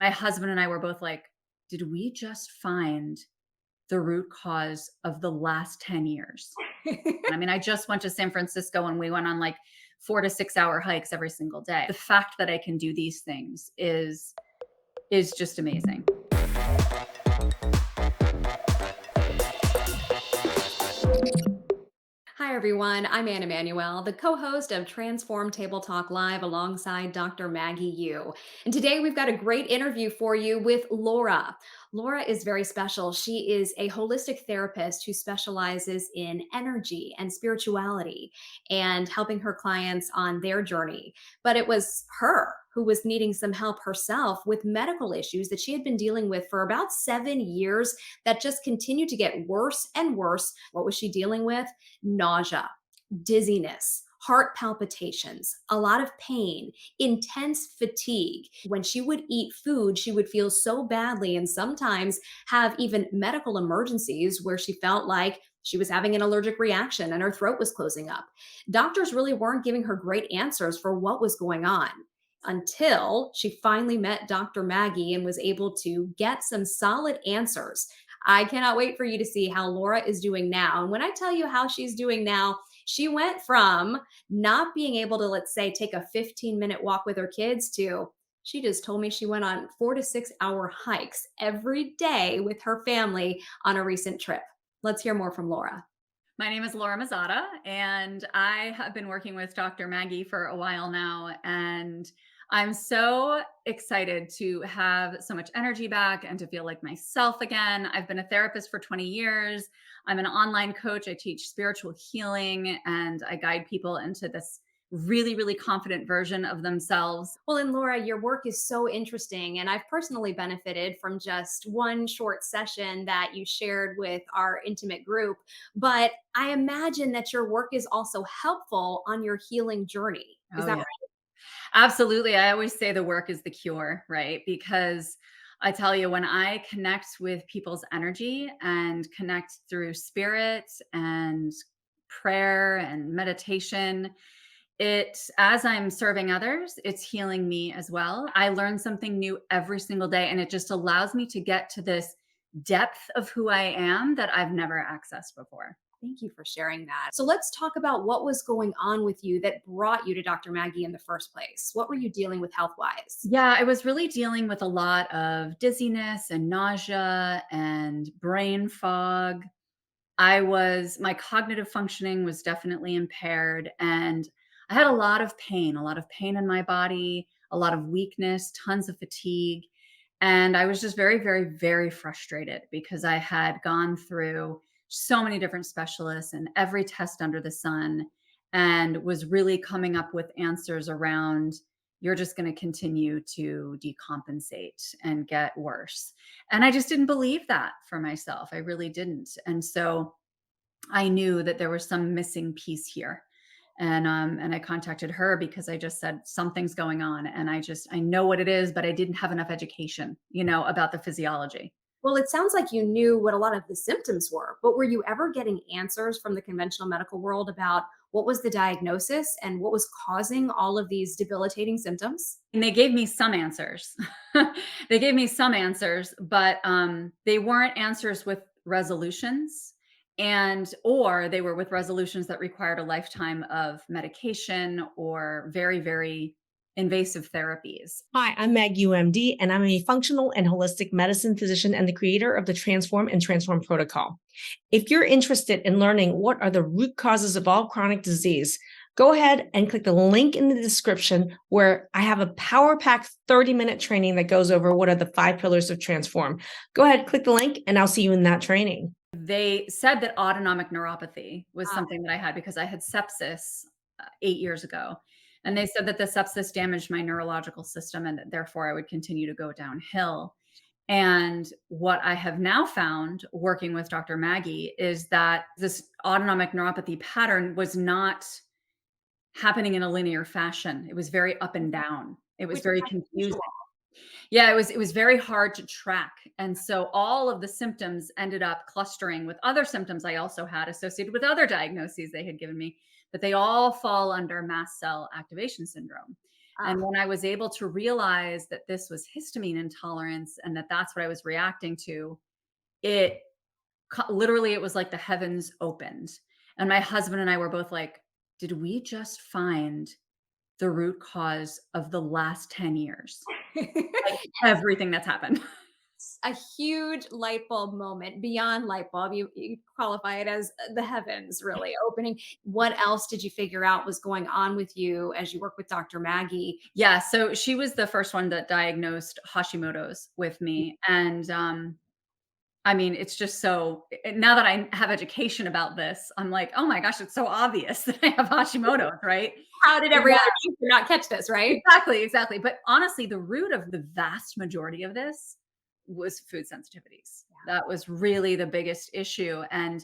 My husband and I were both like, did we just find the root cause of the last 10 years? I mean, I just went to San Francisco and we went on like 4 to 6 hour hikes every single day. The fact that I can do these things is just amazing. Hi, everyone. I'm Anna Manuel, the co host of Transform Table Talk Live alongside Dr. Maggie Yu. And today we've got a great interview for you with Laura. Laura is very special. She is a holistic therapist who specializes in energy and spirituality and helping her clients on their journey. But it was her who was needing some help herself with medical issues that she had been dealing with for about 7 years that just continued to get worse and worse. What was she dealing with? Nausea, dizziness, heart palpitations, a lot of pain, intense fatigue. When she would eat food, she would feel so badly and sometimes have even medical emergencies where she felt like she was having an allergic reaction and her throat was closing up. Doctors really weren't giving her great answers for what was going on until she finally met Dr. Maggie and was able to get some solid answers. I cannot wait for you to see how Laura is doing now. And when I tell you how she's doing now, she went from not being able to, let's say, take a 15-minute walk with her kids to she just told me she went on 4 to 6 hour hikes every day with her family on a recent trip. Let's hear more from Laura. My name is Laura Mazzata, and I have been working with Dr. Maggie for a while now. And I'm so excited to have so much energy back and to feel like myself again. I've been a therapist for 20 years. I'm an online coach. I teach spiritual healing and I guide people into this really, really confident version of themselves. Well, and Laura, your work is so interesting. And I've personally benefited from just one short session that you shared with our intimate group. But I imagine that your work is also helpful on your healing journey. Is Oh, that yeah. right? Absolutely. I always say the work is the cure, right? Because I tell you, when I connect with people's energy and connect through spirit and prayer and meditation, as I'm serving others, it's healing me as well. I learn something new every single day, and it just allows me to get to this depth of who I am that I've never accessed before. Thank you for sharing that. So let's talk about what was going on with you that brought you to Dr. Maggie in the first place. What were you dealing with health wise? Yeah, I was really dealing with a lot of dizziness and nausea and brain fog. My cognitive functioning was definitely impaired and I had a lot of pain in my body, a lot of weakness, tons of fatigue. And I was just very, very, very frustrated because I had gone through so many different specialists and every test under the sun and was really coming up with answers around you're just going to continue to decompensate and get worse. And I just didn't believe that for myself. I really didn't. And so I knew that there was some missing piece here. And I contacted her because I just said something's going on and I know what it is, but I didn't have enough education, about the physiology. Well, it sounds like you knew what a lot of the symptoms were, but were you ever getting answers from the conventional medical world about what was the diagnosis and what was causing all of these debilitating symptoms? And they gave me some answers. They gave me some answers, but they weren't answers with resolutions or they were with resolutions that required a lifetime of medication or very, very invasive therapies. Hi, I'm Maggie UMD, and I'm a functional and holistic medicine physician and the creator of the Transform and Transform protocol. If you're interested in learning what are the root causes of all chronic disease, go ahead and click the link in the description where I have a power pack 30-minute training that goes over what are the 5 pillars of Transform. Go ahead, click the link, and I'll see you in that training. They said that autonomic neuropathy was something that I had because I had sepsis 8 years ago. And they said that the sepsis damaged my neurological system and that therefore I would continue to go downhill. And what I have now found working with Dr. Maggie is that this autonomic neuropathy pattern was not happening in a linear fashion. It was very up and down. It was Which very is confusing. unusual. Yeah, it was very hard to track, and so all of the symptoms ended up clustering with other symptoms I also had associated with other diagnoses they had given me, but they all fall under mast cell activation syndrome. Ah. And when I was able to realize that this was histamine intolerance and that that's what I was reacting to, it literally, it was like the heavens opened. And my husband and I were both like, did we just find the root cause of the last 10 years? Like everything that's happened. A huge light bulb moment beyond light bulb. You qualify it as the heavens really opening. What else did you figure out was going on with you as you work with Dr. Maggie? Yeah, so she was the first one that diagnosed Hashimoto's with me, and, I mean, it's just so now that I have education about this, I'm like, "Oh my gosh, it's so obvious that I have Hashimoto's," right? How did But every yeah, other doctor not catch this, right? exactly, exactly, but honestly, the root of the vast majority of this was food sensitivities. That was really the biggest issue, and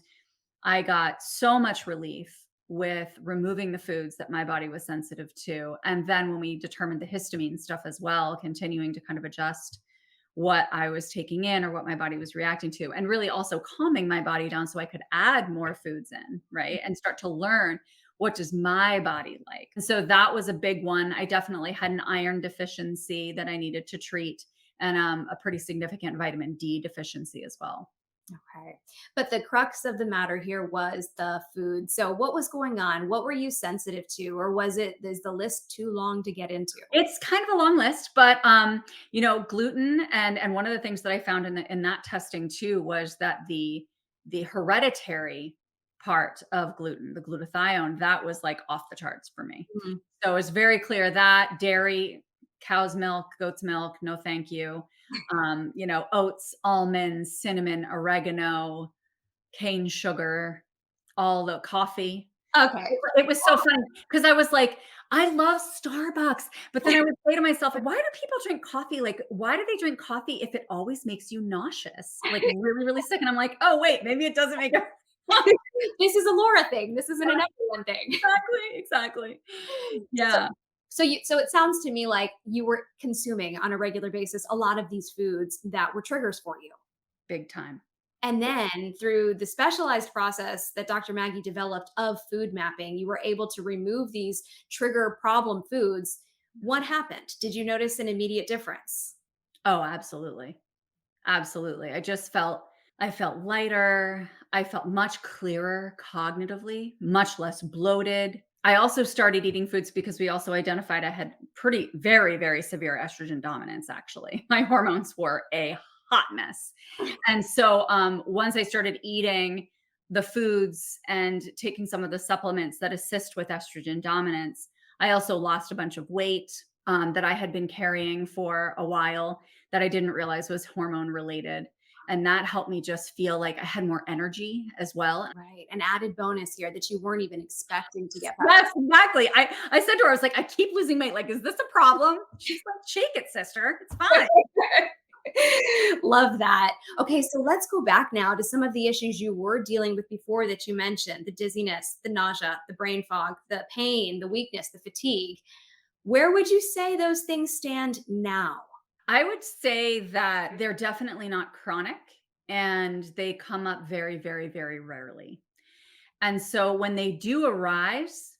I got so much relief with removing the foods that my body was sensitive to. And then when we determined the histamine stuff as well, continuing to kind of adjust what I was taking in or what my body was reacting to, and really also calming my body down so I could add more foods in, right? And start to learn what does my body like. And so that was a big one. I definitely had an iron deficiency that I needed to treat and a pretty significant vitamin D deficiency as well. Okay. But the crux of the matter here was the food. So what was going on? What were you sensitive to? Or is the list too long to get into? It's kind of a long list, but, gluten and one of the things that I found in that testing too was that the hereditary part of gluten, the glutathione, that was, like, off the charts for me. Mm. So, it's very clear that dairy, cow's milk, goat's milk, no thank you. Oats, almonds, cinnamon, oregano, cane sugar, all the coffee. Okay. It was so funny because I was like, "I love Starbucks," but then I would say to myself, "Why do people drink coffee? Like, why do they drink coffee if it always makes you nauseous, like, really, really sick?" And I'm like, "Oh, wait, maybe it doesn't make it." This is a Laura thing. This isn't Yeah, an everyone thing. exactly, exactly. So Yeah, so it sounds to me like you were consuming on a regular basis a lot of these foods that were triggers for you. big time. And then through the specialized process that Dr. Maggie developed of food mapping, you were able to remove these trigger problem foods. What happened? Did you notice an immediate difference? Oh, absolutely. Absolutely. I felt lighter. I felt much clearer cognitively, much less bloated. I also started eating foods because we also identified I had pretty very, very severe estrogen dominance actually. My hormones were a hot mess. And so once I started eating the foods and taking some of the supplements that assist with estrogen dominance, I also lost a bunch of weight that I had been carrying for a while that I didn't realize was hormone related. And that helped me just feel like I had more energy as well. Right. An added bonus here that you weren't even expecting to get back. Yes, exactly. I said to her, I was like, I keep losing weight. Like, is this a problem? She's like, shake it, sister. It's fine. Love that. Okay, so let's go back now to some of the issues you were dealing with before that you mentioned the dizziness, the nausea, the brain fog, the pain, the weakness, the fatigue. Where would you say those things stand now? I would say that they're definitely not chronic and they come up very, very, very rarely. And so when they do arise,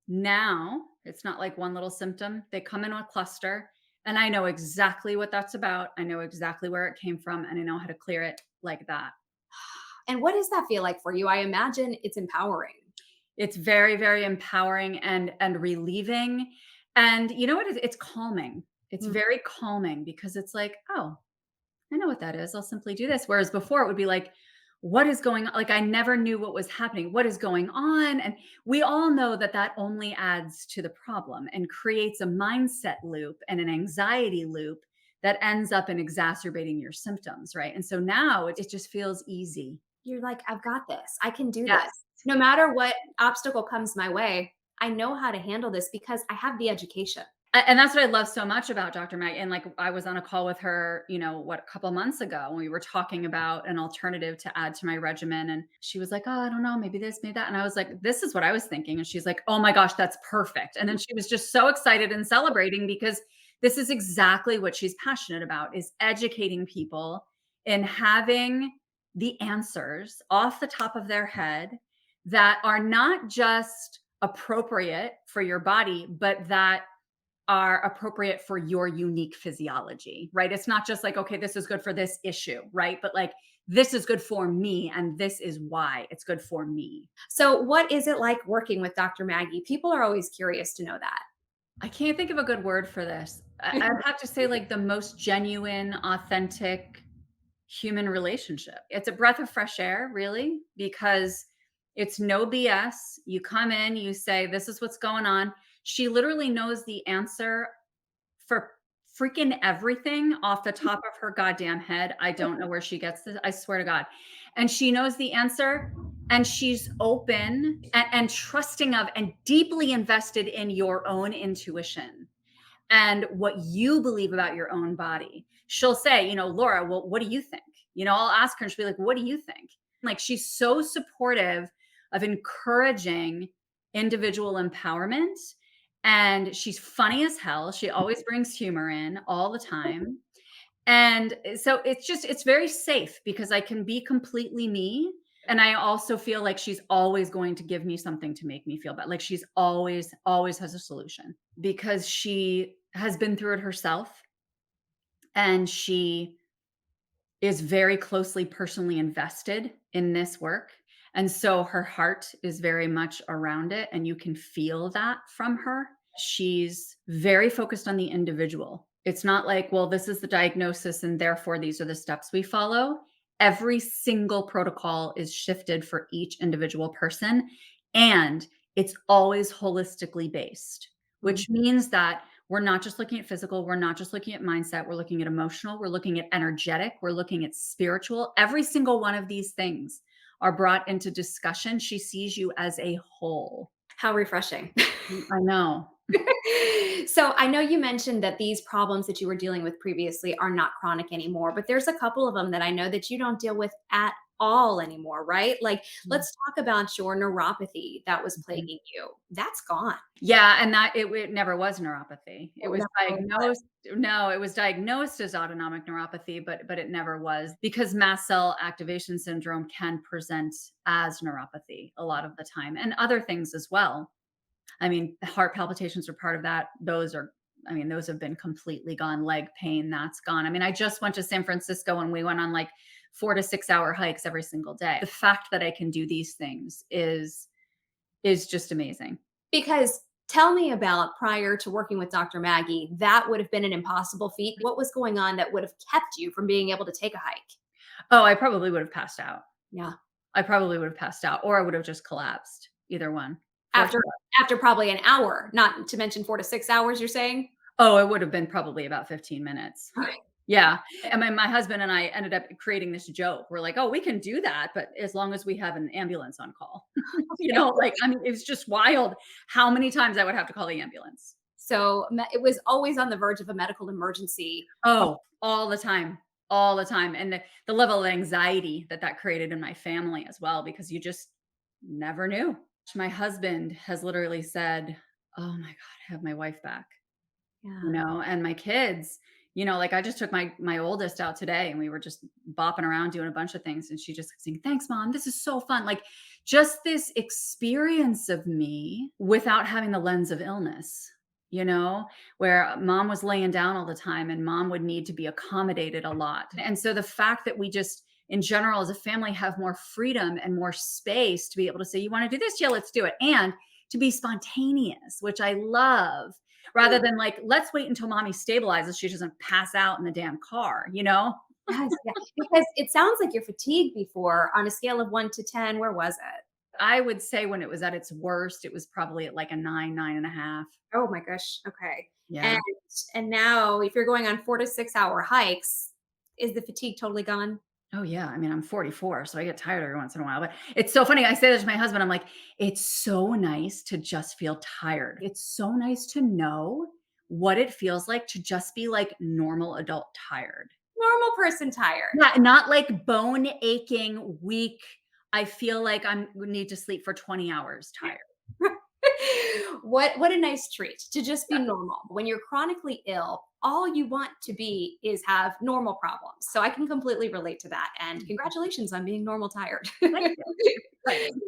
now it's not like one little symptom, they come in a cluster. And I know exactly what that's about. I know exactly where it came from, and I know how to clear it like that. And what does that feel like for you? I imagine it's empowering. It's very, very empowering and relieving. And you know what? It's calming. It's Mm. very calming because it's like, oh, I know what that is. I'll simply do this. Whereas before it would be like, what is going on? Like I never knew what was happening. What is going on? And we all know that that only adds to the problem and creates a mindset loop and an anxiety loop that ends up in exacerbating your symptoms. Right. And so now it just feels easy. You're like, I've got this. I can do Yes. this. No matter what obstacle comes my way, I know how to handle this because I have the education. And that's what I love so much about Dr. Maggie. And like I was on a call with her, a couple months ago when we were talking about an alternative to add to my regimen. And she was like, oh, I don't know, maybe this, maybe that. And I was like, this is what I was thinking. And she's like, oh my gosh, that's perfect. And then she was just so excited and celebrating because this is exactly what she's passionate about is educating people and having the answers off the top of their head that are not just appropriate for your body, but that are appropriate for your unique physiology, right? It's not just like, okay, this is good for this issue, right? But like, this is good for me, and this is why it's good for me. So, what is it like working with Dr. Maggie? People are always curious to know that. I can't think of a good word for this. I'd have to say, like, the most genuine, authentic human relationship. It's a breath of fresh air, really, because it's no BS. You come in, you say, "This is what's going on." She literally knows the answer for freaking everything off the top of her goddamn head. I don't know where she gets this. I swear to God. And she knows the answer, and she's open and trusting of and deeply invested in your own intuition and what you believe about your own body. She'll say, "Laura, well, what do you think?" I'll ask her and she'll be like, "What do you think?" Like, she's so supportive of encouraging individual empowerment. And she's funny as hell. She always brings humor in all the time. And so it's very safe because I can be completely me. And I also feel like she's always going to give me something to make me feel better. Like, she's always has a solution because she has been through it herself, and she is very closely personally invested in this work. And so her heart is very much around it, and you can feel that from her. She's very focused on the individual. It's not like, well, this is the diagnosis and therefore these are the steps we follow. Every single protocol is shifted for each individual person, and it's always holistically based, which means that we're not just looking at physical, we're not just looking at mindset, we're looking at emotional, we're looking at energetic, we're looking at spiritual. Every single one of these things are brought into discussion. She sees you as a whole. How refreshing. I know. So I know you mentioned that these problems that you were dealing with previously are not chronic anymore, but there's a couple of them that I know that you don't deal with at all anymore, right? Like, Mhm. let's talk about your neuropathy that was Mhm. plaguing you. That's gone. Yeah, and that it never was neuropathy. It Oh, was no. diagnosed no, it was diagnosed as autonomic neuropathy, but it never was because mast cell activation syndrome can present as neuropathy a lot of the time, and other things as well. I mean, heart palpitations are part of that. Those have been completely gone. Leg pain, that's gone. I mean, I just went to San Francisco and we went on like 4 to 6 hour hikes every single day. The fact that I can do these things is just amazing. Because tell me about prior to working with Dr. Maggie, that would have been an impossible feat. What was going on that would have kept you from being able to take a hike? Oh, I probably would have passed out. Yeah. I probably would have passed out, or I would have just collapsed. Either one, for After sure. after probably an hour, not to mention 4 to 6 hours, you're saying? Oh, it would have been probably about 15 minutes. Okay. Yeah, and my husband and I ended up creating this joke. We're like, "Oh, we can do that, but as long as we have an ambulance on call." Like, I mean, it was just wild how many times I would have to call the ambulance. So, it was always on the verge of a medical emergency. Oh, all the time, and the level of anxiety that created in my family as well, because you just never knew. My husband has literally said, "Oh my god, I have my wife back." Yeah. And my kids, like, I just took my oldest out today, and we were just bopping around doing a bunch of things, and she just kept saying, "Thanks, mom. This is so fun." Like, just this experience of me without having the lens of illness, where mom was laying down all the time and mom would need to be accommodated a lot. And so the fact that we just in general as a family have more freedom and more space to be able to say, "You want to do this? Yeah, let's do it." And to be spontaneous, which I love, rather than like, let's wait until mommy stabilizes, she doesn't pass out in the damn car. Yes, yeah, because it sounds like you're fatigued before on a scale of 1 to 10, where was it? I would say when it was at its worst, it was probably at like a 9, 9.5. Oh my gosh, okay. Yeah. And and now if you're going on 4 to 6 hour hikes, is the fatigue totally gone? Oh yeah. I mean, I'm 44, so I get tired every once in a while. But it's so funny. I say this to my husband. I'm like, it's so nice to just feel tired. It's so nice to know what it feels like to just be like normal adult tired. Normal person tired. Not like bone aching, weak. I feel like I need to sleep for 20 hours tired. What a nice treat to just be normal. When you're chronically ill, all you want to be is have normal problems. So I can completely relate to that. And congratulations on being normal tired. Thank you. Exciting.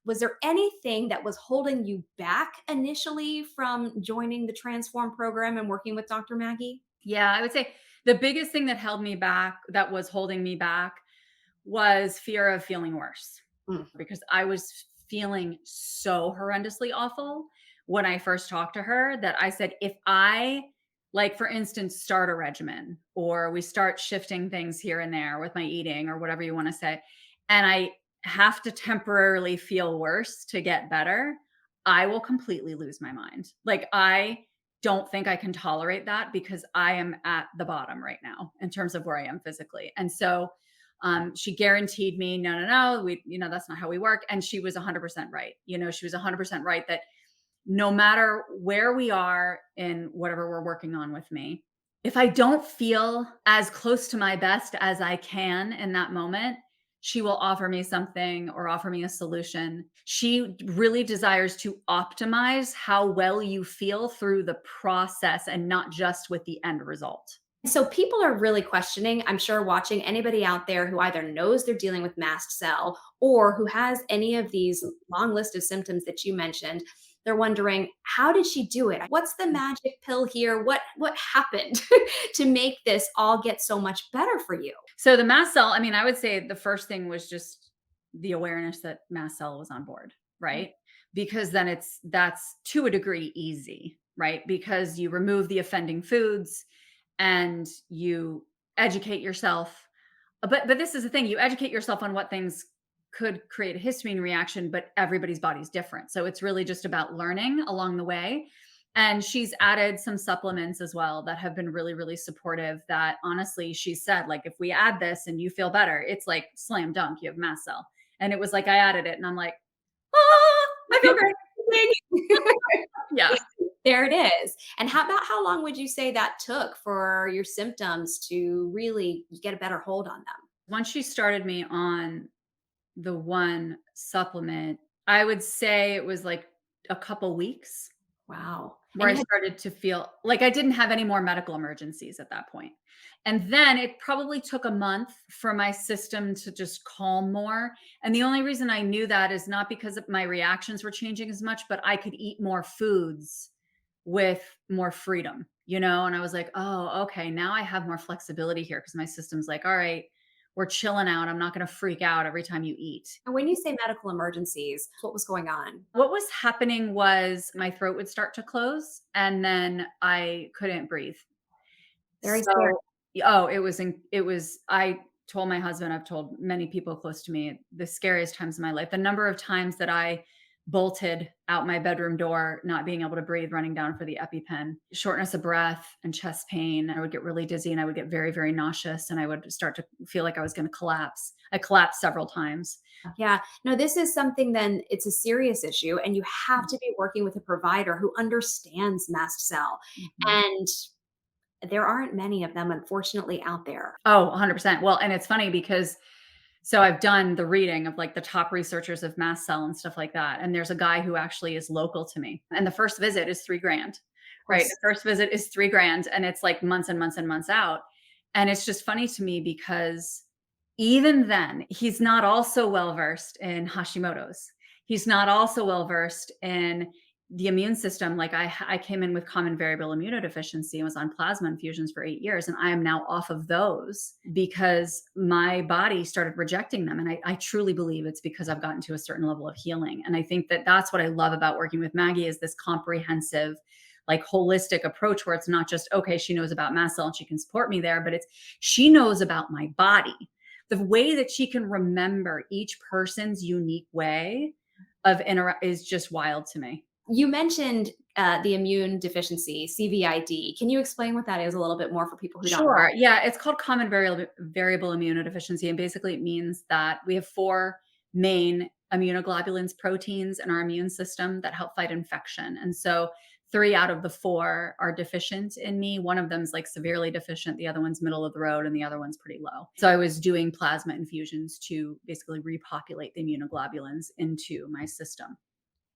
Was there anything that was holding you back initially from joining the Transform program and working with Dr. Maggie? Yeah, I would say the biggest thing that that was holding me back, was fear of feeling worse, Mm. because I was feeling so horrendously awful when I first talked to her that I said, if I, like, for instance, start a regimen or we start shifting things here and there with my eating or whatever you want to say, and I have to temporarily feel worse to get better, I will completely lose my mind. Like, I don't think I can tolerate that because I am at the bottom right now in terms of where I am physically. And so she guaranteed me, no, no, no, that's not how we work. And she was 100% right. She was 100% right that no matter where we are in whatever we're working on with me, if I don't feel as close to my best as I can in that moment, she will offer me something or offer me a solution. She really desires to optimize how well you feel through the process and not just with the end result. So people are really questioning, I'm sure, watching anybody out there who either knows they're dealing with mast cell or who has any of these long list of symptoms that you mentioned. They're wondering, how did she do it? What's the magic pill here? What happened to make this all get so much better for you? So the mast cell, I mean, I would say the first thing was just the awareness that mast cell was on board, right? Because then that's to a degree easy, right? Because you remove the offending foods and you educate yourself. But this is the thing, you educate yourself on what things could create a histamine reaction, but everybody's body's different. So it's really just about learning along the way. And she's added some supplements as well that have been really, really supportive. That honestly, she said, like, if we add this and you feel better, it's like slam dunk, you have mast cell. And it was like I added it and I'm like, I feel great. Yeah. There it is. And how long would you say that took for your symptoms to really get a better hold on them? Once she started me on the one supplement, I would say it was like a couple weeks Wow. where And I you had started to feel like I didn't have any more medical emergencies at that point. And then it probably took a month for my system to just calm more. And the only reason I knew that is not because of my reactions were changing as much, but I could eat more foods with more freedom, And I was like, oh, okay, now I have more flexibility here because my system's like, all right, we're chilling out. I'm not going to freak out every time you eat. and when you say medical emergencies, what was going on? What was happening was my throat would start to close and then I couldn't breathe. Very scary. So oh, I told my husband, I've told many people close to me, the scariest times of my life. The number of times that I bolted out my bedroom door, not being able to breathe, running down for the EpiPen, shortness of breath and chest pain. I would get really dizzy and I would get very, very nauseous and I would start to feel like I was going to collapse. I collapsed several times. Yeah. No, this is something then it's a serious issue, and you have to be working with a provider who understands mast cell. Mhm. And there aren't many of them, unfortunately, out there. Oh, 100%. Well, and it's funny because so I've done the reading of like the top researchers of mast cell and stuff like that. And there's a guy who actually is local to me. And the first visit is 3 grand, Of right? course. The first visit is 3 grand and it's like months and months and months out. And it's just funny to me because even then, he's not also well versed in Hashimoto's. He's not also well versed in the immune system. Like I came in with common variable immunodeficiency and was on plasma infusions for 8 years. And I am now off of those because my body started rejecting them. And I truly believe it's because I've gotten to a certain level of healing. And I think that that's what I love about working with Maggie is this comprehensive, like holistic approach where it's not just, okay, she knows about mast cell and she can support me there, but it's she knows about my body. The way that she can remember each person's unique way of interact is just wild to me. You mentioned the immune deficiency, CVID. Can you explain what that is a little bit more for people who don't know? Sure. Yeah, it's called common variable immunodeficiency, and basically it means that we have four main immunoglobulins proteins in our immune system that help fight infection. And so three out of the four are deficient in me. One of them's like severely deficient, the other one's middle of the road, and the other one's pretty low. So I was doing plasma infusions to basically repopulate the immunoglobulins into my system.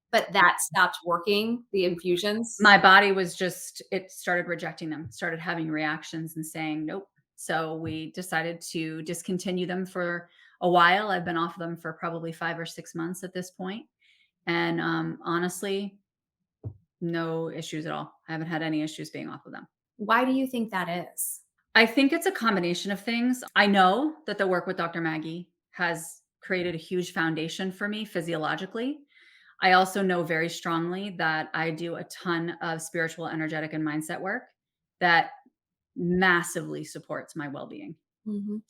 But that stopped working, the infusions? My body was just it started rejecting them, started having reactions and saying, "Nope." So we decided to discontinue them for a while. I've been off them for probably 5 or 6 months at this point. And honestly, no issues at all. I haven't had any issues being off of them. Why do you think that is? I think it's a combination of things. I know that the work with Dr. Maggie has created a huge foundation for me physiologically. I also know very strongly that I do a ton of spiritual, energetic, and mindset work that massively supports my well-being. Mhm.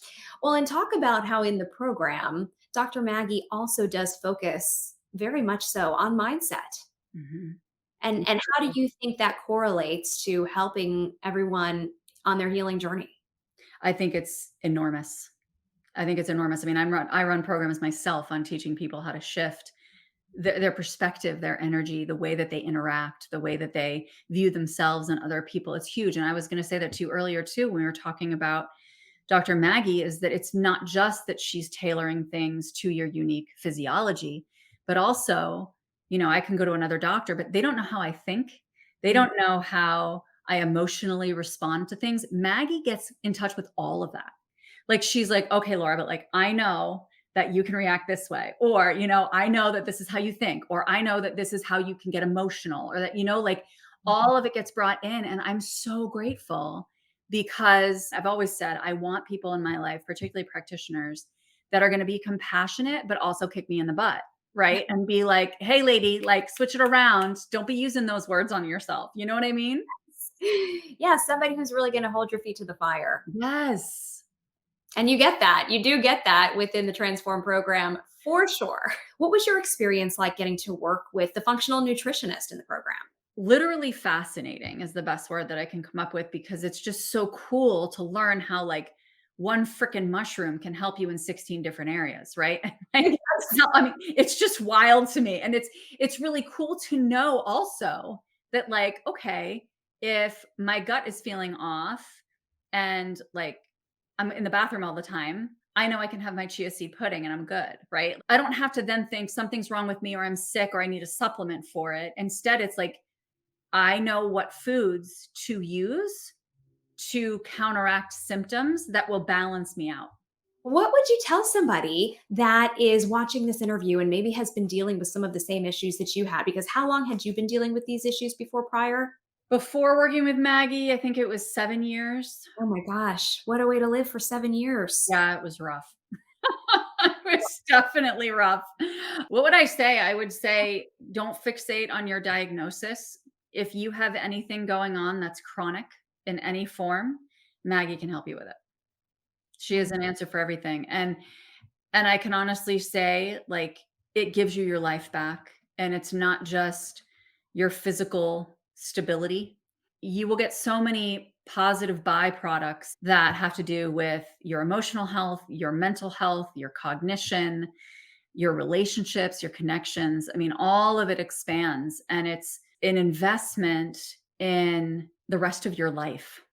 Well, and talk about how in the program, Dr. Maggie also does focus very much so on mindset. Mhm. And how do you think that correlates to helping everyone on their healing journey? I think it's enormous. I think it's enormous. I mean, I run programs myself on teaching people how to shift their perspective, their energy, the way that they interact, the way that they view themselves and other people. It's huge. And I was going to say that to you earlier too when we were talking about Dr. Maggie, is that it's not just that she's tailoring things to your unique physiology, but also, I can go to another doctor, but they don't know how I think. They Mm, don't know how I emotionally respond to things. Maggie gets in touch with all of that. Like, she's like, "Okay, Laura, but, like, I know that you can react this way," or, "I know that this is how you think," or, "I know that this is how you can get emotional," or that, like, mhm. all of it gets brought in, and I'm so grateful because I've always said I want people in my life, particularly practitioners, that are gonna be compassionate, but also kick me in the butt, right? And be like, "Hey, lady, like, switch it around. Don't be using those words on yourself." You know what I mean? Yeah, somebody who's really gonna hold your feet to the fire. Yes. And you get that. You do get that within the Transform program for sure. What was your experience like getting to work with the functional nutritionist in the program? Literally fascinating is the best word that I can come up with because it's just so cool to learn how, like, one frickin' mushroom can help you in 16 different areas, right? Like, Yes. no, I mean, it's just wild to me, and it's really cool to know also that, like, okay, if my gut is feeling off and, like, I'm in the bathroom all the time, I know I can have my chia seed pudding and I'm good, right? I don't have to then think something's wrong with me or I'm sick or I need a supplement for it. Instead, it's like I know what foods to use to counteract symptoms that will balance me out. What would you tell somebody that is watching this interview and maybe has been dealing with some of the same issues that you had? Because how long had you been dealing with these issues before prior? Before working with Maggie, I think it was 7 years. Oh my gosh, what a way to live for 7 years. Yeah, it was rough. It was definitely rough. What would I say? I would say don't fixate on your diagnosis. If you have anything going on that's chronic in any form, Maggie can help you with it. She has Mm, an answer for everything. And I can honestly say, like, it gives you your life back, and it's not just your physical stability. You will get so many positive byproducts that have to do with your emotional health, your mental health, your cognition, your relationships, your connections. I mean, all of it expands, and it's an investment in the rest of your life.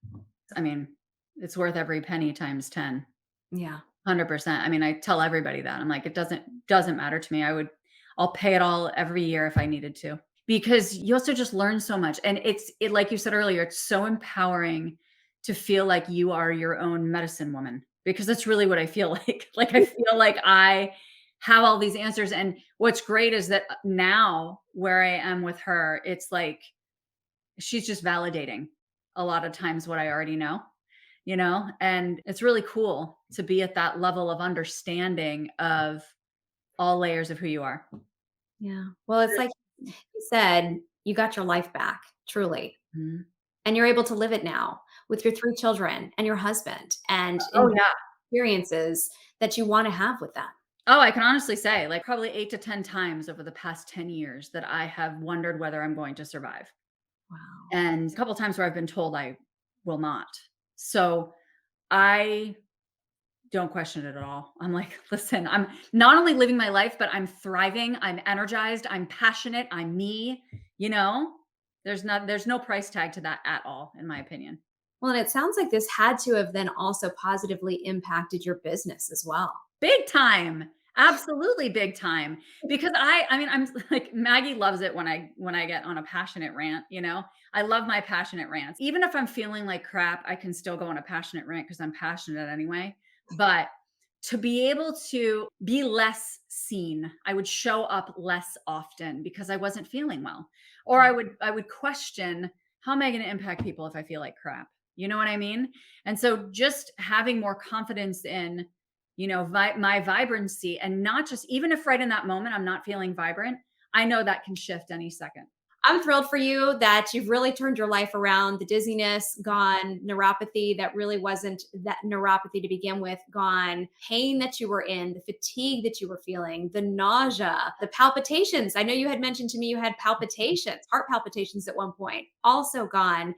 I mean, it's worth every penny times 10. yeah. 100%. I mean, I tell everybody that. I'm like, "It doesn't matter to me. I'll pay it all every year if I needed to." Because you also just learn so much, and like you said earlier, it's so empowering to feel like you are your own medicine woman, because that's really what I feel like. Like, I feel like I have all these answers, and what's great is that, now where I am with her, it's like she's just validating a lot of times what I already know, and it's really cool to be at that level of understanding of all layers of who you are. Yeah. Well, it's like you said, you got your life back, truly. Mhm. And you're able to live it now with your 3 children and your husband and Oh, in yeah. experiences that you wanna have with them. Oh, I can honestly say, like, probably 8 to 10 times over the past 10 years that I have wondered whether I'm going to survive, Wow. and a couple times where I've been told I will not. So, I don't question it at all. I'm like, "Listen, I'm not only living my life, but I'm thriving, I'm energized, I'm passionate, I'm me," you know? There's no price tag to that at all, in my opinion. Well, and it sounds like this had to have then also positively impacted your business as well. Big time. Absolutely big time. Because I mean, I'm like, Maggie loves it when I get on a passionate rant. I love my passionate rants. Even if I'm feeling like crap, I can still go on a passionate rant because I'm passionate anyway. But to be able to be less seen. I would show up less often because I wasn't feeling well. Or I would question, how am I going to impact people if I feel like crap? You know what I mean? And so just having more confidence in, my vibrancy, and not just, even if right in that moment I'm not feeling vibrant, I know that can shift any second. I'm thrilled for you that you've really turned your life around. The dizziness gone, neuropathy that really wasn't that neuropathy to begin with gone, pain that you were in, the fatigue that you were feeling, the nausea, the palpitations. I know you had mentioned to me you had palpitations, heart palpitations at one point, also gone.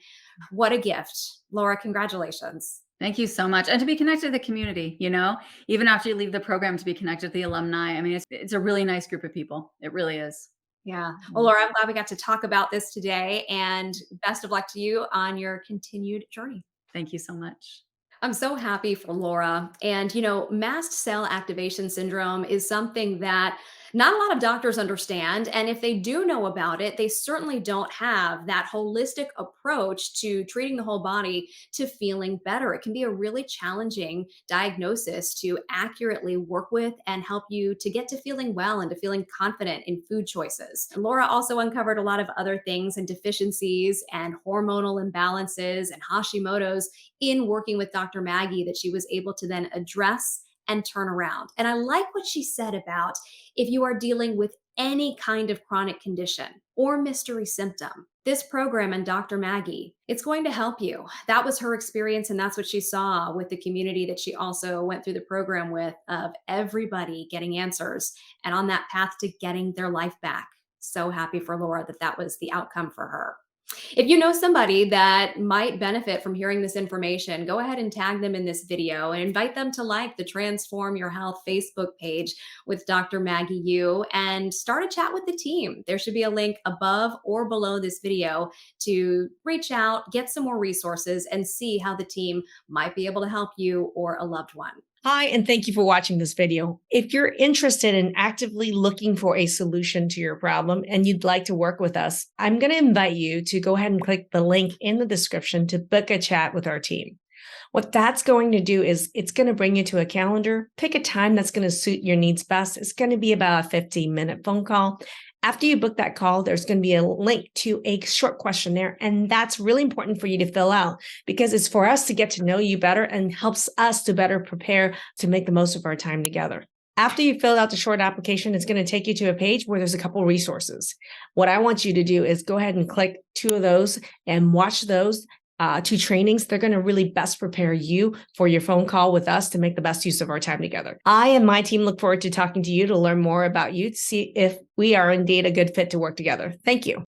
What a gift. Laura, congratulations. Thank you so much. And to be connected to the community, even after you leave the program, to be connected to the alumni. I mean, it's a really nice group of people. It really is. Yeah. Well, Mhm. Laura, I'm glad we got to talk about this today, and best of luck to you on your continued journey. Thank you so much. I'm so happy for Laura. And, mast cell activation syndrome is something that not a lot of doctors understand. And if they do know about it, they certainly don't have that holistic approach to treating the whole body to feeling better. It can be a really challenging diagnosis to accurately work with and help you to get to feeling well and to feeling confident in food choices. And Laura also uncovered a lot of other things and deficiencies and hormonal imbalances and Hashimoto's in working with Dr. Maggie that she was able to then address and turn around. And I like what she said about if you are dealing with any kind of chronic condition or mystery symptom, this program and Dr. Maggie, it's going to help you. That was her experience, and that's what she saw with the community that she also went through the program with, of everybody getting answers and on that path to getting their life back. So happy for Laura that that was the outcome for her. If you know somebody that might benefit from hearing this information, go ahead and tag them in this video and invite them to like the Transform Your Health Facebook page with Dr. Maggie Yu and start a chat with the team. There should be a link above or below this video to reach out, get some more resources, and see how the team might be able to help you or a loved one. Hi, and thank you for watching this video. If you're interested in actively looking for a solution to your problem and you'd like to work with us, I'm going to invite you to go ahead and click the link in the description to book a chat with our team. What that's going to do is it's going to bring you to a calendar, pick a time that's going to suit your needs best. It's going to be about a 15-minute phone call. After you book that call, there's going to be a link to a short questionnaire, and that's really important for you to fill out because it's for us to get to know you better and helps us to better prepare to make the most of our time together. After you fill out the short application, it's going to take you to a page where there's a couple resources. What I want you to do is go ahead and click 2 of those and watch those 2 trainings. They're going to really best prepare you for your phone call with us to make the best use of our time together. I and my team look forward to talking to you to learn more about you, to see if we are indeed a good fit to work together. Thank you.